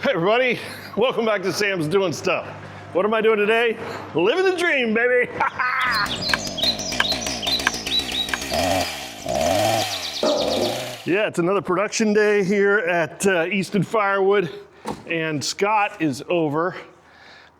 Hi everybody, welcome back to Sam's Doing Stuff. What am I doing today? Living the dream, baby! Yeah, it's another production day here at Easton Firewood, and Scott is over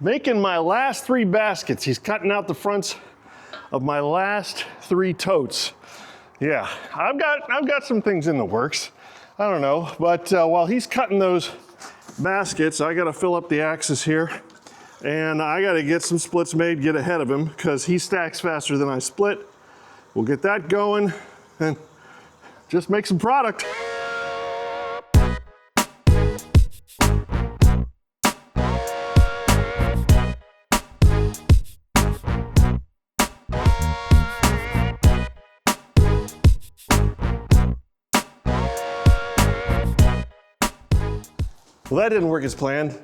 making my last 3 baskets. He's cutting out the fronts of my last 3 totes. Yeah, I've got some things in the works. I don't know, but while he's cutting those baskets, I gotta fill up the axis here, and I gotta get some splits made, get ahead of him, because he stacks faster than I split. We'll get that going and just make some product. Well, that didn't work as planned.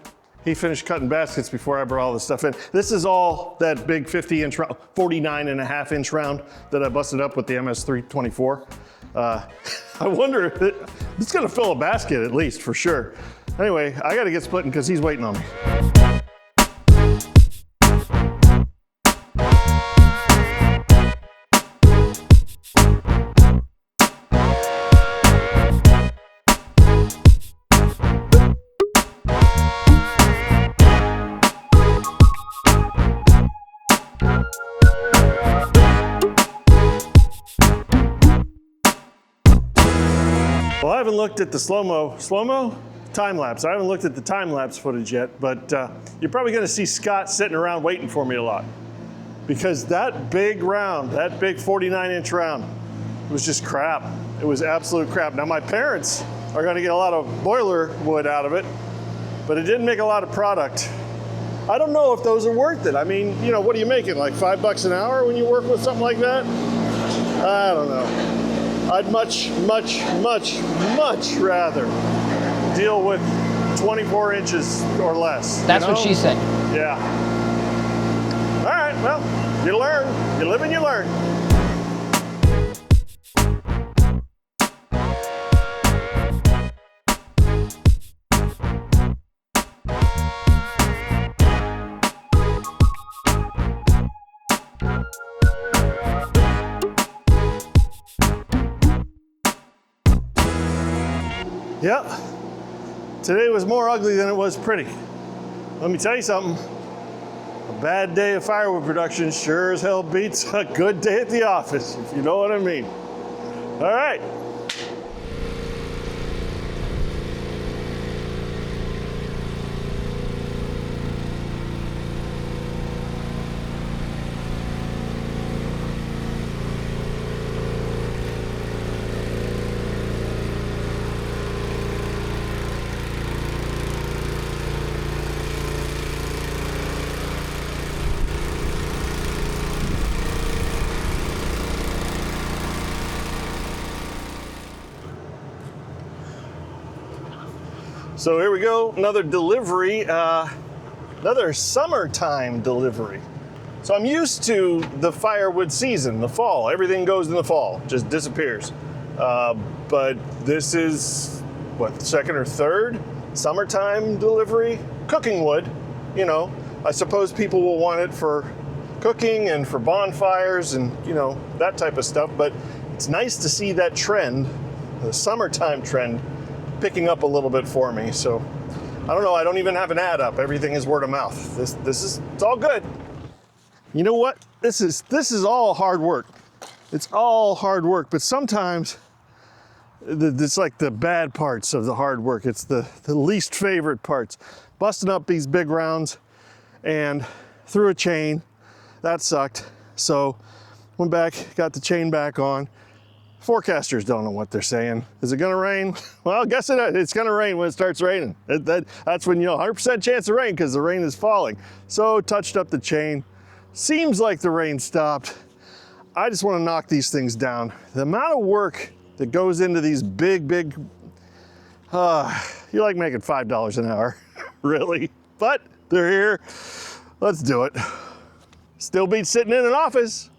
He finished cutting baskets before I brought all this stuff in. This is all that big 50-inch, 49.5-inch round that I busted up with the MS324. I wonder if it's gonna fill a basket at least, for sure. Anyway, I gotta get splitting because he's waiting on me. Well, I haven't looked at the slow-mo time-lapse. I haven't looked at the time-lapse footage yet, but you're probably gonna see Scott sitting around waiting for me a lot, because that big round, that big 49-inch round, was just crap. It was absolute crap. Now my parents are gonna get a lot of boiler wood out of it, but it didn't make a lot of product. I don't know if those are worth it. I mean, you know, what are you making, like $5 an hour when you work with something like that? I don't know. I'd much rather deal with 24 inches or less. That's what she said. Yeah. All right, well, you learn. You live and you learn. Yeah, today was more ugly than it was pretty. Let me tell you something. A bad day of firewood production sure as hell beats a good day at the office, if you know what I mean. All right. So here we go, another delivery, another summertime delivery. So I'm used to the firewood season, the fall. Everything goes in the fall, just disappears. But this is, what, second or third summertime delivery? Cooking wood, you know. I suppose people will want it for cooking and for bonfires and, you know, that type of stuff. But it's nice to see that trend, the summertime trend, picking up a little bit for me. So I don't know, I don't even have an ad up. Everything is word of mouth. It's all good. You know what? This is all hard work. It's all hard work, but sometimes it's like the bad parts of the hard work. It's the least favorite parts. Busting up these big rounds and through a chain, that sucked. So went back, got the chain back on. Forecasters don't know what they're saying. Is it gonna rain? Well, I guess it's gonna rain when it starts raining. That's when you know 100% chance of rain because the rain is falling. So touched up the chain. Seems like the rain stopped. I just wanna knock these things down. The amount of work that goes into these big, you're like making $5 an hour, really. But they're here, let's do it. Still beats sitting in an office.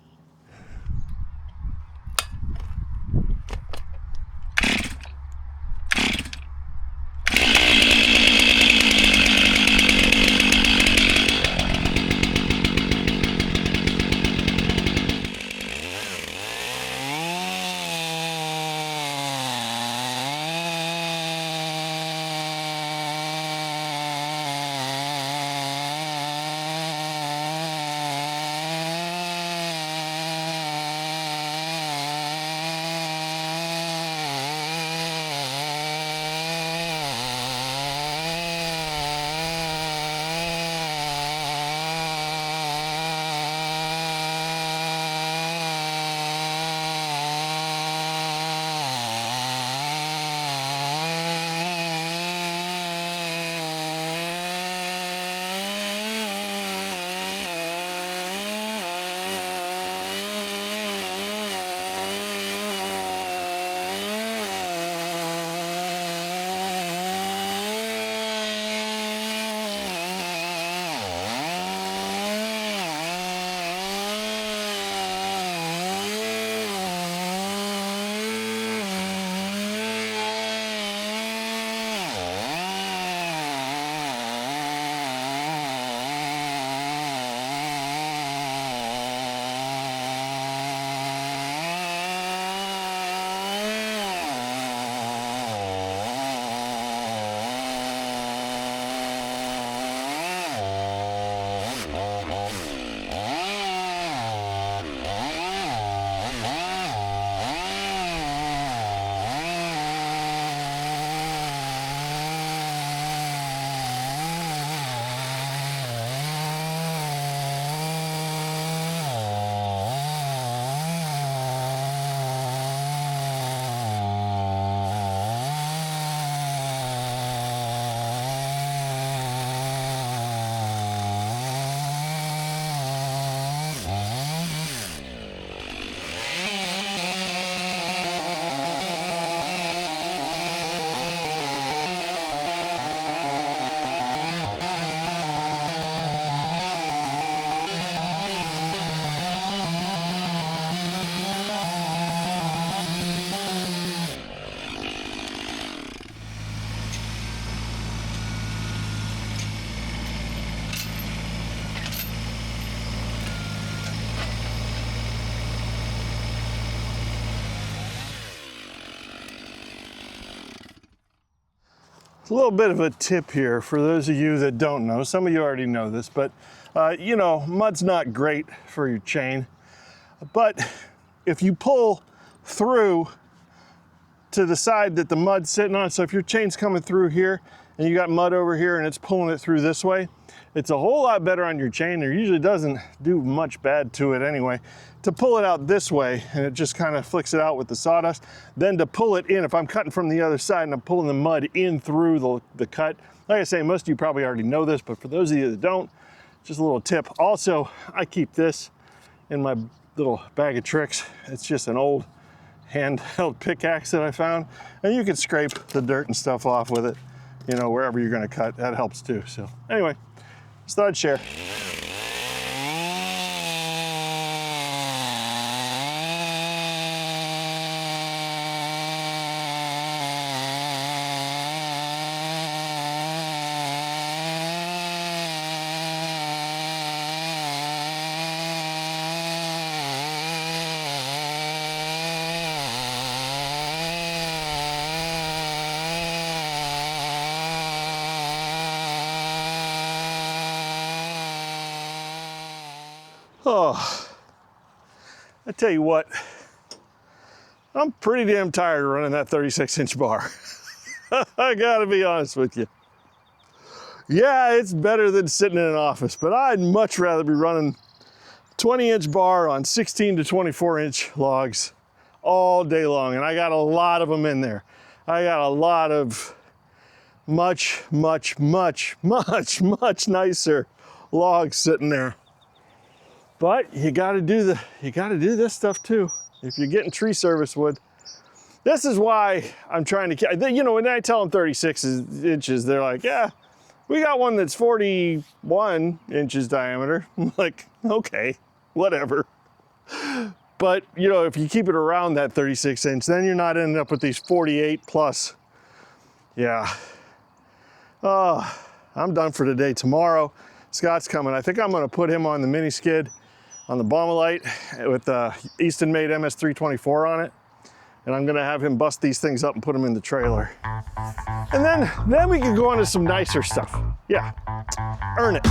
a little bit of a tip here for those of you that don't know. Some of you already know this, but you know, mud's not great for your chain. But if you pull through to the side that the mud's sitting on, so if your chain's coming through here and you got mud over here and it's pulling it through this way, it's a whole lot better on your chain. It usually doesn't do much bad to it anyway, to pull it out this way and it just kind of flicks it out with the sawdust, then to pull it in. If I'm cutting from the other side and I'm pulling the mud in through the cut, like I say, most of you probably already know this, but for those of you that don't, just a little tip. Also, I keep this in my little bag of tricks. It's just an old handheld pickaxe that I found, and you can scrape the dirt and stuff off with it, you know, wherever you're gonna cut. That helps too. So anyway, just thought I'd share. Oh, I tell you what, I'm pretty damn tired of running that 36-inch bar. I gotta be honest with you. Yeah, it's better than sitting in an office, but I'd much rather be running 20-inch bar on 16 to 24-inch logs all day long, and I got a lot of them in there. I got a lot of much nicer logs sitting there. But you gotta do this stuff too. If you're getting tree service wood. This is why I'm trying to, you know, when I tell them 36 inches, they're like, yeah, we got one that's 41 inches diameter. I'm like, okay, whatever. But you know, if you keep it around that 36 inch, then you're not ending up with these 48 plus. Yeah. Oh, I'm done for today. Tomorrow, Scott's coming. I think I'm gonna put him on the mini skid on the Bombalite with Eastonmade MS324 on it. And I'm gonna have him bust these things up and put them in the trailer. And then we can go on to some nicer stuff. Yeah, earn it.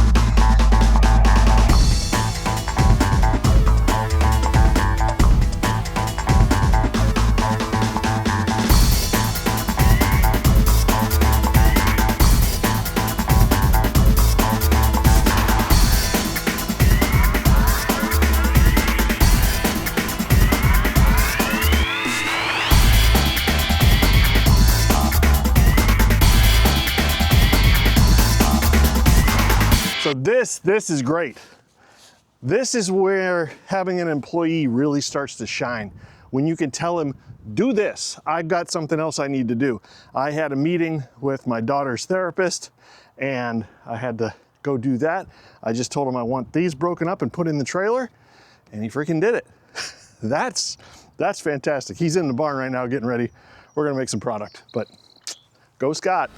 So this is great. This is where having an employee really starts to shine. When you can tell him, do this, I've got something else I need to do. I had a meeting with my daughter's therapist and I had to go do that. I just told him I want these broken up and put in the trailer, and he freaking did it. That's fantastic. He's in the barn right now getting ready. We're gonna make some product, but go Scott.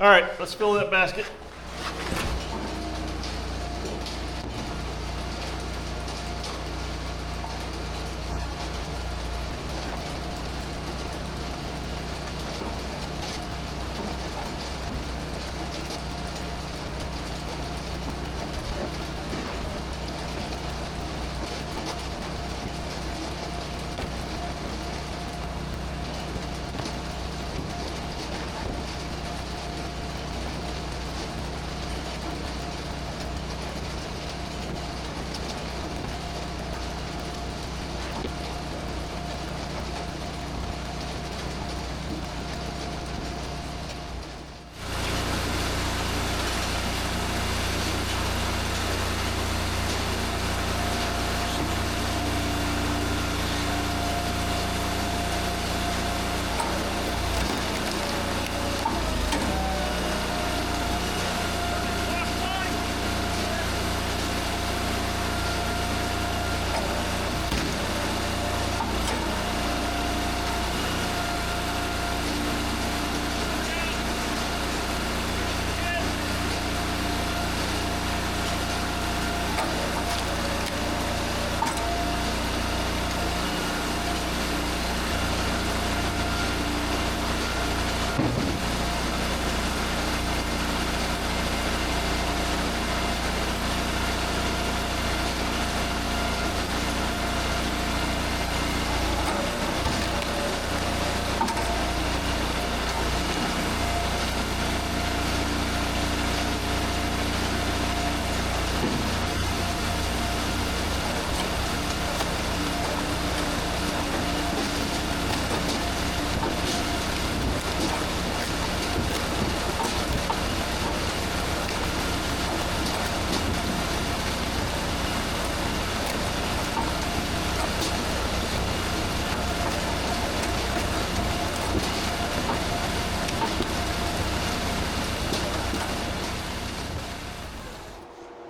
All right, let's fill that basket.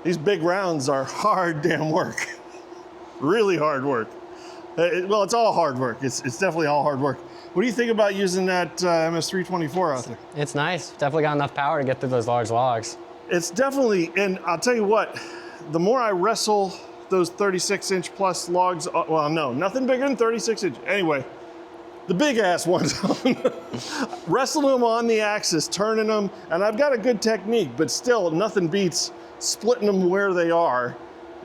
These big rounds are hard damn work. Really hard work. Well, it's all hard work. It's definitely all hard work. What do you think about using that MS324 out there? It's nice. Definitely got enough power to get through those large logs. It's definitely, and I'll tell you what, the more I wrestle those 36-inch plus logs, well, no, nothing bigger than 36-inch. Anyway, the big ass ones, wrestling them on the axis, turning them, and I've got a good technique, but still nothing beats splitting them where they are.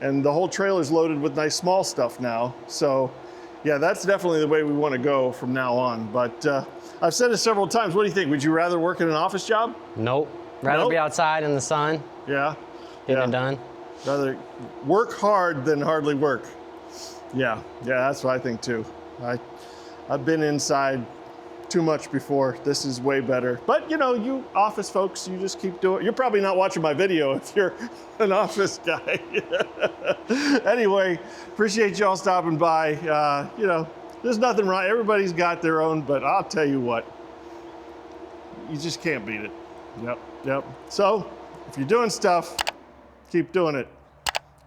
And the whole trailer's loaded with nice small stuff now. So yeah, that's definitely the way we want to go from now on. But I've said it several times. What do you think? Would you rather work in an office job? Nope. Rather be outside in the sun. Yeah. Getting it done. Rather work hard than hardly work. Yeah, that's what I think too. I've been inside too much before. This is way better. But you know, you office folks, you just keep doing it. You're probably not watching my video if you're an office guy. Anyway, appreciate y'all stopping by. You know, there's nothing wrong. Everybody's got their own, but I'll tell you what, you just can't beat it. Yep. So if you're doing stuff, keep doing it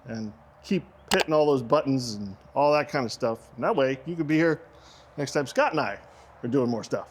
and keep hitting all those buttons and all that kind of stuff. And that way you could be here next time Scott and I are doing more stuff.